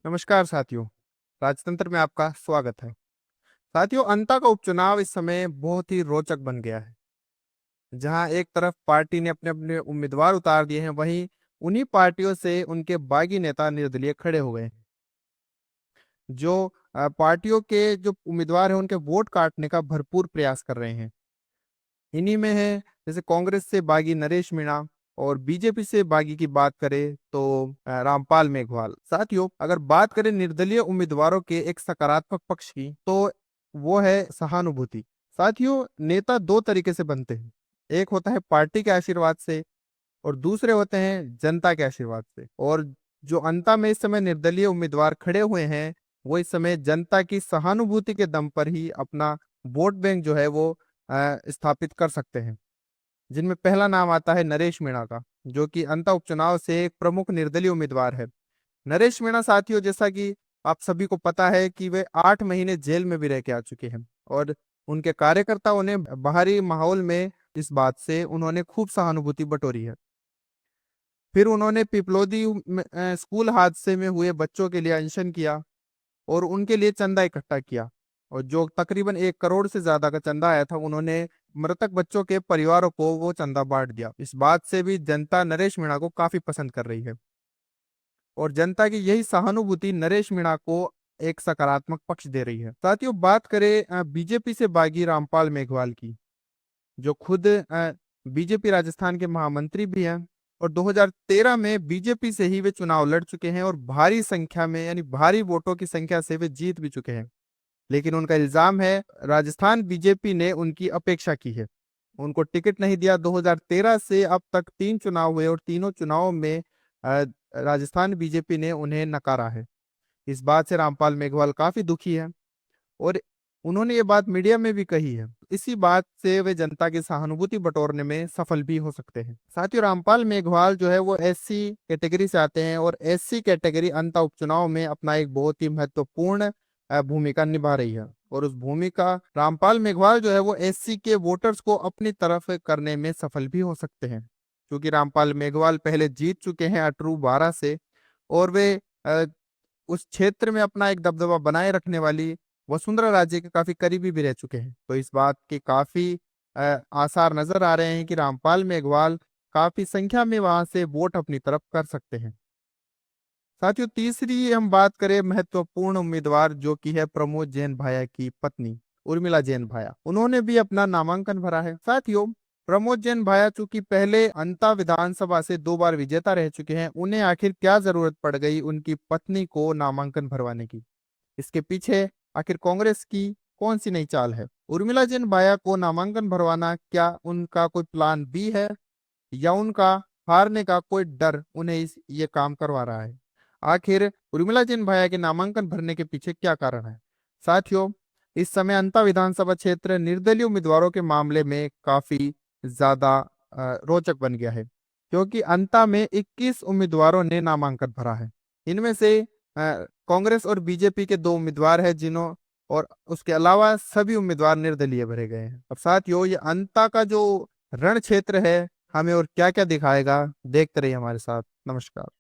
नमस्कार साथियों। राजतंत्र में आपका स्वागत है। साथियों, अंता का उपचुनाव इस समय बहुत ही रोचक बन गया है। जहां एक तरफ पार्टी ने अपने अपने उम्मीदवार उतार दिए हैं, वहीं उन्हीं पार्टियों से उनके बागी नेता निर्दलीय खड़े हो गए हैं। जो पार्टियों के जो उम्मीदवार हैं उनके वोट काटने का भरपूर प्रयास कर रहे हैं। इन्हीं में है जैसे कांग्रेस से बागी नरेश मीणा और बीजेपी से बागी की बात करें तो रामपाल मेघवाल। साथियों, अगर बात करें निर्दलीय उम्मीदवारों के एक सकारात्मक पक्ष की, तो वो है सहानुभूति। साथियों, नेता दो तरीके से बनते हैं। एक होता है पार्टी के आशीर्वाद से और दूसरे होते हैं जनता के आशीर्वाद से। और जो अंता में इस समय निर्दलीय उम्मीदवार खड़े हुए हैं, वो इस समय जनता की सहानुभूति के दम पर ही अपना वोट बैंक जो है वो स्थापित कर सकते हैं। जिनमें पहला नाम आता है नरेश मीणा का, जो कि अंता उपचुनाव से एक प्रमुख निर्दलीय उम्मीदवार है। नरेश मीणा साथियों, जैसा कि आप सभी को पता है कि वे 8 महीने जेल में भी रह के आ चुके हैं और उनके कार्यकर्ताओं ने बाहरी माहौल में इस बात से उन्होंने खूब सहानुभूति बटोरी है। फिर उन्होंने पिपलोदी स्कूल हादसे में हुए बच्चों के लिए अनशन किया और उनके लिए चंदा इकट्ठा किया। और जो तकरीबन 1 करोड़ से ज्यादा का चंदा आया था, उन्होंने मृतक बच्चों के परिवारों को वो चंदा बांट दिया। इस बात से भी जनता नरेश मीणा को काफी पसंद कर रही है और जनता की यही सहानुभूति नरेश मीणा को एक सकारात्मक पक्ष दे रही है। साथियों, बात करें बीजेपी से बागी रामपाल मेघवाल की, जो खुद बीजेपी राजस्थान के महामंत्री भी हैं और 2013 में बीजेपी से ही वे चुनाव लड़ चुके हैं और भारी संख्या में यानी भारी वोटों की संख्या से वे जीत भी चुके हैं। लेकिन उनका इल्जाम है राजस्थान बीजेपी ने उनकी अपेक्षा की है, उनको टिकट नहीं दिया। 2013 से अब तक 3 चुनाव हुए और तीनों चुनावों में राजस्थान बीजेपी ने उन्हें नकारा है। इस बात से रामपाल मेघवाल काफी दुखी है और उन्होंने ये बात मीडिया में भी कही है। इसी बात से वे जनता की सहानुभूति बटोरने में सफल भी हो सकते हैं। साथियों, रामपाल मेघवाल जो है वो एससी कैटेगरी से आते हैं और एससी कैटेगरी अंता उपचुनाव में अपना एक बहुत ही महत्वपूर्ण भूमिका निभा रही है। और उस भूमिका रामपाल मेघवाल जो है वो एससी के वोटर्स को अपनी तरफ करने में सफल भी हो सकते हैं, क्योंकि रामपाल मेघवाल पहले जीत चुके हैं अटरू 12 से और वे अ, उस क्षेत्र में अपना एक दबदबा बनाए रखने वाली वसुंधरा राजे के काफी करीबी भी रह चुके हैं। तो इस बात के काफी आसार नजर आ रहे हैं कि रामपाल मेघवाल काफी संख्या में वहां से वोट अपनी तरफ कर सकते हैं। साथियों, तीसरी हम बात करें महत्वपूर्ण उम्मीदवार, जो कि है प्रमोद जैन भाया की पत्नी उर्मिला जैन भाया। उन्होंने भी अपना नामांकन भरा है। साथियों, प्रमोद जैन भाया चूंकि पहले अंता विधानसभा से 2 बार विजेता रह चुके हैं, उन्हें आखिर क्या जरूरत पड़ गई उनकी पत्नी को नामांकन भरवाने की? इसके पीछे आखिर कांग्रेस की कौन सी नई चाल है? उर्मिला जैन भाया को नामांकन भरवाना क्या उनका कोई प्लान बी है या उनका हारने का कोई डर उन्हें ये काम करवा रहा है? आखिर उर्मिला जैन भाया के नामांकन भरने के पीछे क्या कारण है? साथियों, इस समय अंता विधानसभा क्षेत्र निर्दलीय उम्मीदवारों के मामले में काफी ज्यादा रोचक बन गया है, क्योंकि अंता में 21 उम्मीदवारों ने नामांकन भरा है। इनमें से कांग्रेस और बीजेपी के 2 उम्मीदवार हैं, जिन्हों और उसके अलावा सभी उम्मीदवार निर्दलीय भरे गए हैं। अब साथियों, ये अंता का जो रण क्षेत्र है हमें और क्या क्या दिखाएगा, देखते रहिए हमारे साथ। नमस्कार।